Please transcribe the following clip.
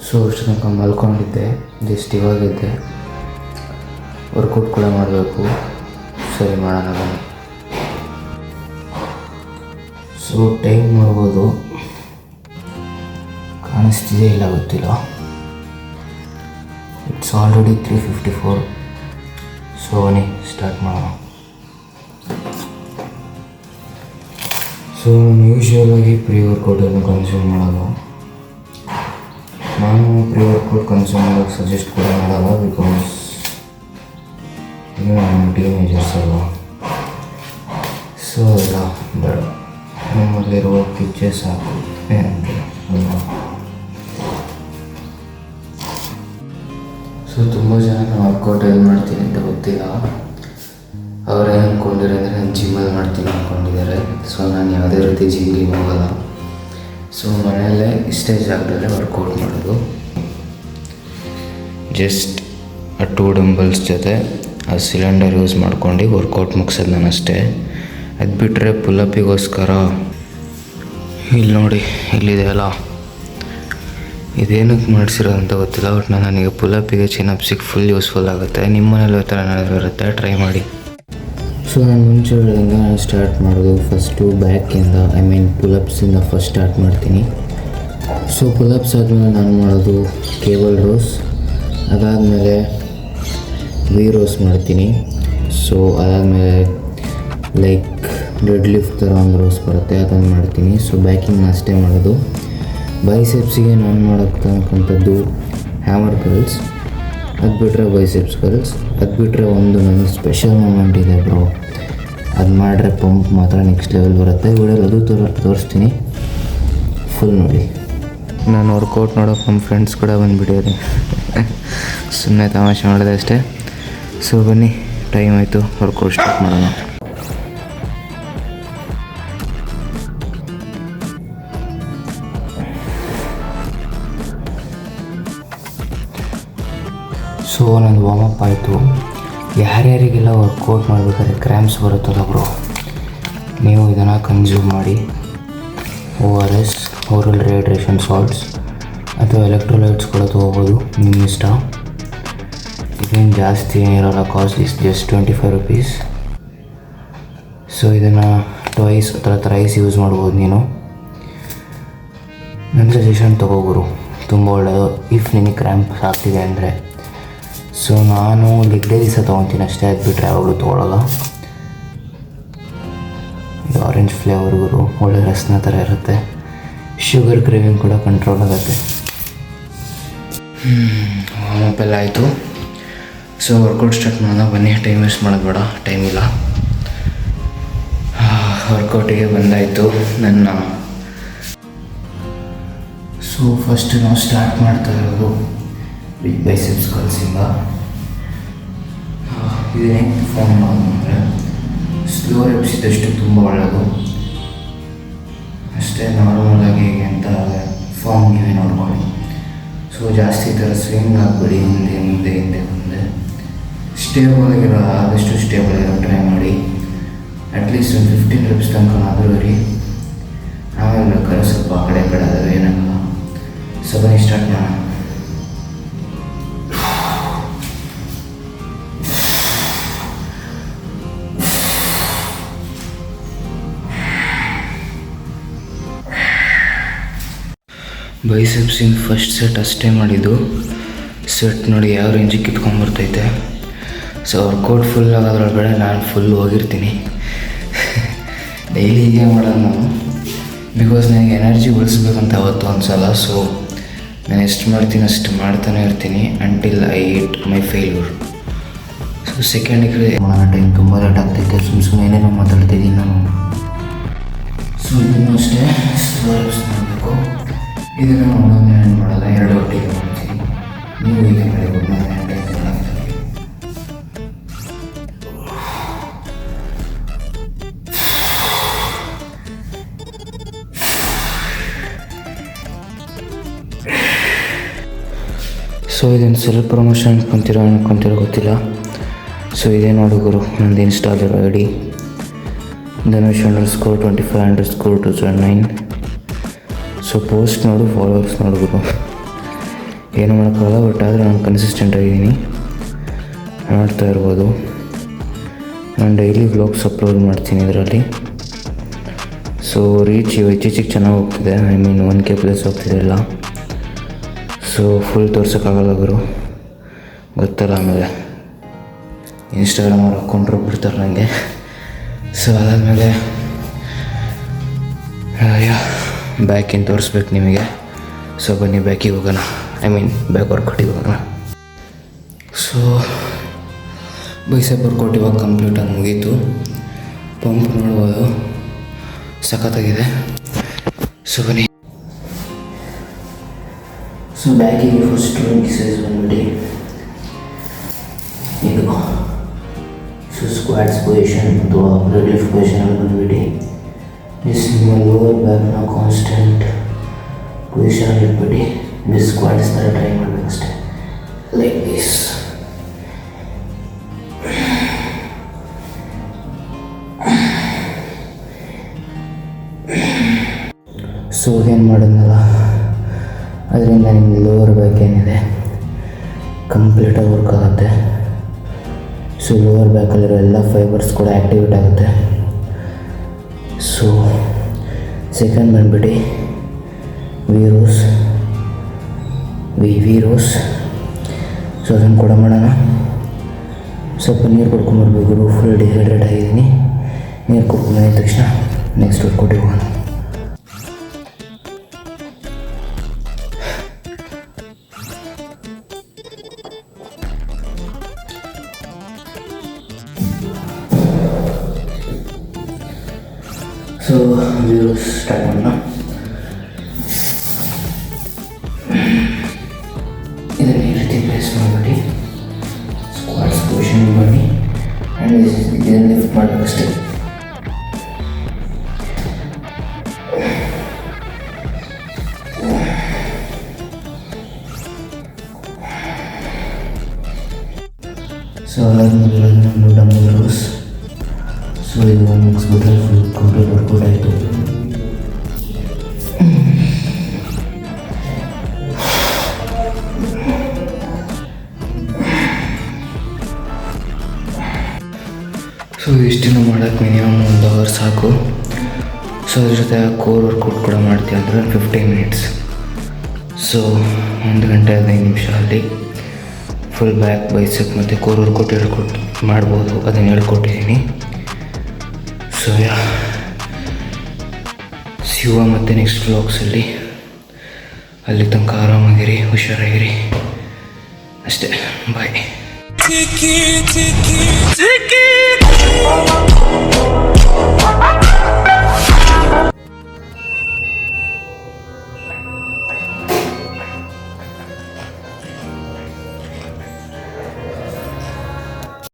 So ಅಷ್ಟು ತನಕ ಮಲ್ಕೊಂಡಿದ್ದೆ, just ಇವಾಗಿದ್ದೆ. Workout ಕೂಡ ಮಾಡಬೇಕು. ಸರಿ, ಮಾಡೋಣ ಬನ್ನಿ. ಸೊ ಟೈಮ್ ನೋಡ್ಬೋದು, ಕಾಣಿಸ್ತಿದೆ ಇಲ್ಲ ಗೊತ್ತಿಲ್ಲ. It's already 3:54. ಸೊ ಬನ್ನಿ ಸ್ಟಾರ್ಟ್ ಮಾಡೋಣ. ಸೊ ನಾನು ಯೂಶ್ವಲಾಗಿ ಪ್ರೀ ವರ್ಕೌಟನ್ನು ಕನ್ಸ್ಯೂಮ್ ಮಾಡೋದು. ನಾನು ಪ್ರೀ ವರ್ಕೌಟ್ ಕನ್ಸ್ಯೂಮ್ ಮಾಡೋಕ್ಕೆ ಸಜೆಸ್ಟ್ ಕೂಡ ಮಾಡಲ್ಲ, ಬಿಕಾಸ್ ಇನ್ನೂ ನಾನು ಟೀನೇಜರ್ಸ್ ಅಲ್ವಾ. ಸೊ ಎಲ್ಲ ಬೇಡ, ನಮ್ಮಲ್ಲಿರುವ ಕಿಚ್ಚೆ ಸಾಕು ಏನಂತೀರ ಅಲ್ವಾ. ಸೊ ತುಂಬ ಜನ ನಾನು ವರ್ಕೌಟ್ ಎಲ್ಲಿ ಮಾಡ್ತೀನಿ ಅಂತ ಗೊತ್ತಿಲ್ಲ. ಅವ್ರು ಏನು ಅಂದ್ಕೊಂಡಿದ್ದಾರೆ ಅಂದರೆ ನಾನು ಜಿಮ್ಮಲ್ಲಿ ಮಾಡ್ತೀನಿ ಅಂದ್ಕೊಂಡಿದ್ದಾರೆ. ಸೊ ನಾನು ಯಾವುದೇ ರೀತಿ ಜಿಮ್ಗೆ ಹೋಗಲ್ಲ. ಸೊ ಮನೆಯಲ್ಲೇ ಇಷ್ಟೇ ಜಾಗದಲ್ಲೇ ವರ್ಕೌಟ್ ಮಾಡೋದು. ಜಸ್ಟ್ ಆ 2 ಡಂಬಲ್ಸ್ ಜೊತೆ ಆ ಸಿಲಿಂಡರ್ ಯೂಸ್ ಮಾಡ್ಕೊಂಡು ವರ್ಕೌಟ್ ಮುಗಿಸೋದು ನಾನು ಅಷ್ಟೇ. ಅದು ಬಿಟ್ಟರೆ ಪುಲ್ಲಪ್ಪಿಗೋಸ್ಕರ ಇಲ್ಲಿ ನೋಡಿ, ಇಲ್ಲಿದೆ ಅಲ್ಲ, ಇದೇನಕ್ಕೆ ಮಾಡಿಸಿರೋದು ಅಂತ ಗೊತ್ತಿಲ್ಲ. ಬಟ್ ನನಗೆ ಪುಲ್ಲಪ್ಪಿಗೆ ಚಿನ್ನಪ್ಸಿಗೆ ಫುಲ್ ಯೂಸ್ಫುಲ್ ಆಗುತ್ತೆ. ನಿಮ್ಮ ಮನೇಲಿ ಥರ ಏನಾದರೂ ಇರುತ್ತೆ, ಟ್ರೈ ಮಾಡಿ. ಸೊ ನಾನು ಮುಂಚೆ ಹೇಳಿದಂಗೆ ನಾನು ಸ್ಟಾರ್ಟ್ ಮಾಡೋದು ಫಸ್ಟು ಬ್ಯಾಕಿಂದ, ಪುಲಪ್ಸಿಂದ ಫಸ್ಟ್ ಸ್ಟಾರ್ಟ್ ಮಾಡ್ತೀನಿ. ಸೊ ಪುಲಪ್ಸ್ ಆದಮೇಲೆ ನಾನು ಮಾಡೋದು ಕೇಬಲ್ ರೋಸ್, ಅದಾದಮೇಲೆ ವಿ ರೋಸ್ ಮಾಡ್ತೀನಿ. ಸೊ ಅದಾದಮೇಲೆ ಲೈಕ್ ಡೆಡ್ ಲಿಫ್ಟ್ ಥರ ಒಂದು ರೋಸ್ ಬರುತ್ತೆ, ಅದನ್ನು ಮಾಡ್ತೀನಿ. ಸೊ ಬ್ಯಾಕಿಂಗ್ ಅಷ್ಟೇ ಮಾಡೋದು. ಬೈಸೆಪ್ಸಿಗೆ ನಾನು ಮಾಡೋಕ್ಕಂಥದ್ದು ಹ್ಯಾಮರ್ ಕರ್ಲ್ಸ್, ಅದು ಬಿಟ್ಟರೆ ಬೈಸೆಪ್ಸ್ ಕರ್ಲ್ಸ್. ಅದು ಬಿಟ್ಟರೆ ಒಂದು ನನ್ನ ಸ್ಪೆಷಲ್ ಮೂಮೆಂಟ್ ಇದೆ ಬ್ರೋ, ಅದು ಮಾಡಿದ್ರೆ ಪಂಪ್ ಮಾತ್ರ ನೆಕ್ಸ್ಟ್ ಲೆವೆಲ್ ಬರುತ್ತೆ. ವಿಡಿಯೋಲಿ ಅದು ತೋರಿಸ್ತೀನಿ, ಫುಲ್ ನೋಡಿ. ನಾನು ವರ್ಕೌಟ್ ನೋಡೋಕೆ ನಮ್ಮ ಫ್ರೆಂಡ್ಸ್ ಕೂಡ ಬಂದುಬಿಟ್ಟಿದ್ದಾರೆ. ಸುಮ್ಮನೆ ತಮಾಷೆ ಮಾಡಿದೆ ಅಷ್ಟೇ. ಸೊ ಬನ್ನಿ, ಟೈಮ್ ಆಯಿತು, ವರ್ಕೌಟ್ ಸ್ಟಾರ್ಟ್ ಮಾಡೋಣ. ಸೊ ನಂದು ವಾರ್ಮಪ್ ಆಯಿತು. ಯಾರ್ಯಾರಿಗೆಲ್ಲ ವರ್ಕೌಟ್ ಮಾಡಬೇಕಾದ್ರೆ ಕ್ರ್ಯಾಂಪ್ಸ್ ಬರುತ್ತಲ್ಲ ಬ್ರೋ, ನೀವು ಇದನ್ನು ಕನ್ಸ್ಯೂಮ್ ಮಾಡಿ. ORS, ಓರಲ್ ರಿಹೈಡ್ರೇಷನ್ ಸಾಲ್ಟ್ಸ್, ಅಥವಾ ಎಲೆಕ್ಟ್ರೋಲೈಟ್ಸ್ ಕೂಡ ತೊಗೋಬೋದು, ನಿಮ್ಮ ಇಷ್ಟ. ಇದೇನು ಜಾಸ್ತಿ ಏನಿರೋಲ್ಲ, cost is just 25 rupees. So ಇದನ್ನು ಟ್ವೈಸ್ ಅಥವಾ ಥ್ರೈಸ್ ಯೂಸ್ ಮಾಡ್ಬೋದು ನೀನು. ನನ್ನ ಸಜೆಷನ್ ತೊಗೋಬೋದು, ತುಂಬ ಒಳ್ಳೆಯದು ಇಫ್ ನಿನಗೆ ಕ್ರ್ಯಾಂಪ್ಸ್ ಆಗ್ತಿದೆ ಅಂದರೆ. ಸೊ ನಾನು ಲೆಗ್ ಡೇ ದಿವಸ ತೊಗೊತೀನಿ ಅಷ್ಟೇ, ಅದು ಬಿಟ್ಟರೆ ಯಾವಾಗಲೂ ತೊಗೊಳ್ಳಲ್ಲ. ಇದು ಆರೆಂಜ್ ಫ್ಲೇವರ್ಗಳು ಒಳ್ಳೆ ರಸನ ಥರ ಇರುತ್ತೆ. ಶುಗರ್ ಕ್ರೇವಿಂಗ್ ಕೂಡ ಕಂಟ್ರೋಲ್ ಆಗುತ್ತೆ. ವಾರ್ಮಪ್ಪೆಲ್ಲ ಆಯಿತು. ಸೊ ವರ್ಕೌಟ್ ಸ್ಟಾರ್ಟ್ ಮಾಡೋಣ ಬನ್ನಿ. ಟೈಮ್ ವೇಸ್ಟ್ ಮಾಡೋದು ಬೇಡ, ಟೈಮ್ ಇಲ್ಲ. ವರ್ಕೌಟಿಗೆ ಬಂದಾಯಿತು ನನ್ನ. ಸೊ ಫಸ್ಟ್ ನಾವು ಸ್ಟಾರ್ಟ್ ಮಾಡ್ತಾ ಇರೋದು ಬಿಗ್ ಬೈಸೆಪ್ಸ್ ಕರ್ಲ್ಸಿಂದ. ಇದೇ ಫಾರ್ಮ್ ಮಾಡೋದಂದರೆ ಸ್ಲೋ ರೆಪ್ಸ್ ಇದ್ದಷ್ಟು ತುಂಬ ಒಳ್ಳೆಯದು. ಅಷ್ಟೇ ನಾರ್ಮಲಾಗಿ ಹೇಗೆ ಅಂತ ಫಾರ್ಮ್ ನೀವೇ ನೋಡ್ಕೊಳ್ಳಿ. ಸೊ ಜಾಸ್ತಿ ಥರ ಸ್ವಿಂಗ್ ಆಗಬೇಡಿ, ಹಿಂದೆ ಮುಂದೆ ಹಿಂದೆ ಮುಂದೆ. ಸ್ಟೇಬಲ್ ಆಗಿರೋ, ಆದಷ್ಟು ಸ್ಟೇಬಲ್ ಆಗಿರೋ ಟ್ರೈ ಮಾಡಿ. ಅಟ್ಲೀಸ್ಟ್ ಒಂದು 15 ರೆಪ್ಸ್ ತನಕ ಆದರೂ ಇರಿ. ಆಮೇಲೆ ಬೇಕಾದ್ರೆ ಸ್ವಲ್ಪ ಆ ಕಡೆ ಆದರೆ ಏನಾಗಲ್ಲ. ಸೊ ಬನ್ನಿ ಸ್ಟಾರ್ಟ್ ಮಾಡೋಣ. ಬೈಸೆಪ್ಸಿನ ಫಸ್ಟ್ ಸೆಟ್ ಅಷ್ಟೇ ಮಾಡಿದ್ದು. ಸೆಟ್ ನೋಡಿ ಯಾವ ರೇಂಜಿಗೆ ಕಿತ್ಕೊಂಡ್ಬರ್ತೈತೆ. ಸೊ ವರ್ಕೌಟ್ ಫುಲ್ ಆಗೋದ್ರೊಳಗಡೆ ನಾನು ಫುಲ್ ಹೋಗಿರ್ತೀನಿ. ಡೈಲಿ ಹೀಗೆ ಮಾಡೋದು ನಾನು, ಬಿಕಾಸ್ ನನಗೆ ಎನರ್ಜಿ ಉಳಿಸ್ಬೇಕಂತ ಅವತ್ತು ಅನ್ಸಲ್ಲ. ಸೊ ನಾನು ಎಷ್ಟು ಮಾಡ್ತೀನಿ ಅಷ್ಟು ಮಾಡ್ತಾನೆ ಇರ್ತೀನಿ until I hit my failure. So ಸೆಕೆಂಡಿಗೆ ಮಾಡೋಣ. ಟೈಮ್ ತುಂಬ ಲೇಟ್ ಆಗ್ತೈತೆ, ಸುಮ್ಮನೆ ಏನೇನೋ ಮಾತಾಡ್ತಿದ್ದೀನಿ ನಾನು. ಸೊ ಇದನ್ನು ಅಷ್ಟೇ ಸ್ಲೋ ರೆಪ್ಸ್ ಮಾಡಬೇಕು. ಇದನ್ನು ಒಂದೊಂದು ಏನು ಮಾಡಲ್ಲ, 2 ಒಟ್ಟಿಗೆ ಮಾಡ್ತೀನಿ. ನೀವು ಹೀಗೆ ಬೆಳಿಬೋದು, ನಾನು ಟೈಮ್ ಮಾಡೋದು. ಸೊ ಇದನ್ನು ಸೆಲ್ಫ್ ಪ್ರಮೋಷನ್ ಅನ್ಕೊಂತಿರೋ ಗೊತ್ತಿಲ್ಲ. ಸೊ ಇದೇನು ಹುಡುಗರು, ನಂದು ಇನ್ಸ್ಟಾದಲ್ಲಿರೋ ಐ ಡಿ ಧನುಷ್_25_2009. ಸೊ ಪೋಸ್ಟ್ ನೋಡು, ಫಾಲೋವರ್ಸ್ ನೋಡ್ಬೋದು. ಏನು ಮಾಡೋಕ್ಕಾಗಲ್ಲ. ಬಟ್ ಆದರೆ ನಾನು ಕನ್ಸಿಸ್ಟೆಂಟ್ ಆಗಿದ್ದೀನಿ, ಮಾಡ್ತಾ ಇರ್ಬೋದು. ನಾನು ಡೈಲಿ ವ್ಲಾಗ್ಸ್ ಅಪ್ಲೋಡ್ ಮಾಡ್ತೀನಿ ಇದರಲ್ಲಿ. ಸೊ ರೀಚ್ ಇತ್ತೀಚಿಗೆ ಚೆನ್ನಾಗಿ ಹೋಗ್ತಿದೆ. ಐ ಮೀನ್ 1K ಪ್ಲಸ್ ಹೋಗ್ತಿದೆ ಎಲ್ಲ. ಸೊ ಫುಲ್ ತೋರ್ಸೋಕ್ಕಾಗಲ್ಲ ಗುರು, ಗೊತ್ತಲ್ಲ. ಆಮೇಲೆ ಇನ್ಸ್ಟಾಗ್ರಾಮ್ ಅವ್ರು ಹಾಕ್ಕೊಂಡ್ರು ಬಿಡ್ತಾರೆ ನನಗೆ. ಸೊ ಅದಾದಮೇಲೆ ಬ್ಯಾಕಿಂದ ತೋರಿಸ್ಬೇಕು ನಿಮಗೆ. ಸೊ ಬನ್ನಿ ಬ್ಯಾಕಿಗೆ ಹೋಗೋಣ, ಐ ಮೀನ್ ಬ್ಯಾಕ್ ವರ್ಕೌಟಿಗೆ ಹೋಗೋಣ. ಸೊ ಬೈಸೆಪ್ ವರ್ಕೌಟ್ ಇವಾಗ ಕಂಪ್ಲೀಟಾಗಿ ಮುಗೀತು. ಪಂಪ್ ನೋಡ್ಬೋದು, ಸಖತ್ತಾಗಿದೆ. ಸೊ ಬನ್ನಿ. ಸೊ ಬ್ಯಾಕಿಗೆ ಫಸ್ಟ್ ಎಕ್ಸಸೈಸ್ ಬಂದ್ಬಿಟ್ಟು ಇದು. ಸೊ ಸ್ಕ್ವಾಟ್ಸ್ ಪೊಸಿಷನ್ ಮತ್ತು ಡೆಡ್ ಲಿಫ್ಟ್ ಪೊಸಿಷನಲ್ಲಿ ಬಂದ್ಬಿಟ್ಟು ನಿಮ್ಮ ಲೋವರ್ ಬ್ಯಾಕ್ನ ಕಾನ್ಸ್ಟೆಂಟ್ ಪೊಸಿಷನಲ್ಲಿ ಇಟ್ಬಿಟ್ಟು ದಿಸ್ ಸ್ಕ್ವಾಟ್ಸ್ ಥರ ಟ್ರೈ ಮಾಡಬೇಕು ಅಷ್ಟೇ, ಲೈಕ್ ದಿಸ್. ಸೊ ಏನು ಮಾಡೋದಲ್ಲ, ಅದರಿಂದ ನಿಮ್ಮ ಲೋವರ್ ಬ್ಯಾಕ್ ಏನಿದೆ ಕಂಪ್ಲೀಟಾಗಿ ವರ್ಕ್ ಆಗುತ್ತೆ. ಸೊ ಲೋವರ್ ಬ್ಯಾಕಲ್ಲಿರೋ ಎಲ್ಲ ಫೈಬರ್ಸ್ ಕೂಡ ಆ್ಯಕ್ಟಿವೇಟ್ ಆಗುತ್ತೆ. ಸೊ ಸೆಕೆಂಡ್ ಬಂದ್ಬಿಟ್ಟು ವೀರೋಸ್. ಸೊ ಅದನ್ನು ಕೂಡ ಮಾಡೋಣ. ಸ್ವಲ್ಪ ನೀರು ಕುಡ್ಕೊಂಬರ್ಬೇಕು, ಫುಲ್ ಡಿಹೈಡ್ರೇಟ್ ಆಗಿದ್ದೀನಿ. ನೀರು ಕುಡ್ಕೊಂಬಂದ ತಕ್ಷಣ ನೆಕ್ಸ್ಟ್ ವರ್ಕೌಟಿಗೆ ಹೋಗೋಣ. ಸೊ ವೀರೋಸ್ ಸ್ಟಾರ್ಟ್ ಮಾಡೋಣ. ಇದನ್ನು ಈ ರೀತಿ ಪ್ಲೇಸ್ ಮಾಡಿಬಿಟ್ಟು ಸ್ಕ್ವಾಟ್ಸ್ ಪೊಸಿಷನ್ ಮಾಡಿ ಆ್ಯಂಡ್ ಇದನ್ನು ಲಿಫ್ಟ್ ಮಾಡಬೇಕಷ್ಟೇ. ಸೊ ಅದಾದಮೇಲೆ ಒಂದು ಡಂಬಲ್ ರೋಸ್. ಸೊ ಇದು ಮುಗಿಸ್ಬಿಟ್ರೆ ಫುಲ್ ಕಂಪ್ಲೀಟ್ ವರ್ಕೌಟ್ ಆಯಿತು. ಸೊ ಇಷ್ಟನ್ನು ಮಾಡೋಕ್ಕೆ ಮಿನಿಮಮ್ 1 ಅವರ್ ಸಾಕು. ಸೊ ಅದ್ರ ಜೊತೆ ಕೋರ್ ವರ್ಕೌಟ್ ಕೂಡ ಮಾಡ್ತೀವಿ ಅಂದರೆ 15 ಮಿನಿಟ್ಸ್. ಸೊ 1 ಗಂಟೆ 15 ನಿಮಿಷ ಅಲ್ಲಿ ಫುಲ್ ಬ್ಯಾಕ್, ಬೈಸೆಪ್ ಮತ್ತು ಕೋರ್ ವರ್ಕೌಟ್ ಮಾಡ್ಬೋದು, ಅದನ್ನು ಹೇಳ್ಕೊಟ್ಟಿದ್ದೀನಿ. ಸೊ ಸಿಗುವ ಮತ್ತು ನೆಕ್ಸ್ಟ್ ವ್ಲಾಗ್ಸಲ್ಲಿ. ಅಲ್ಲಿ ತನಕ ಆರಾಮಾಗಿರಿ, ಹುಷಾರಾಗಿರಿ ಅಷ್ಟೇ. ಬಾಯ್.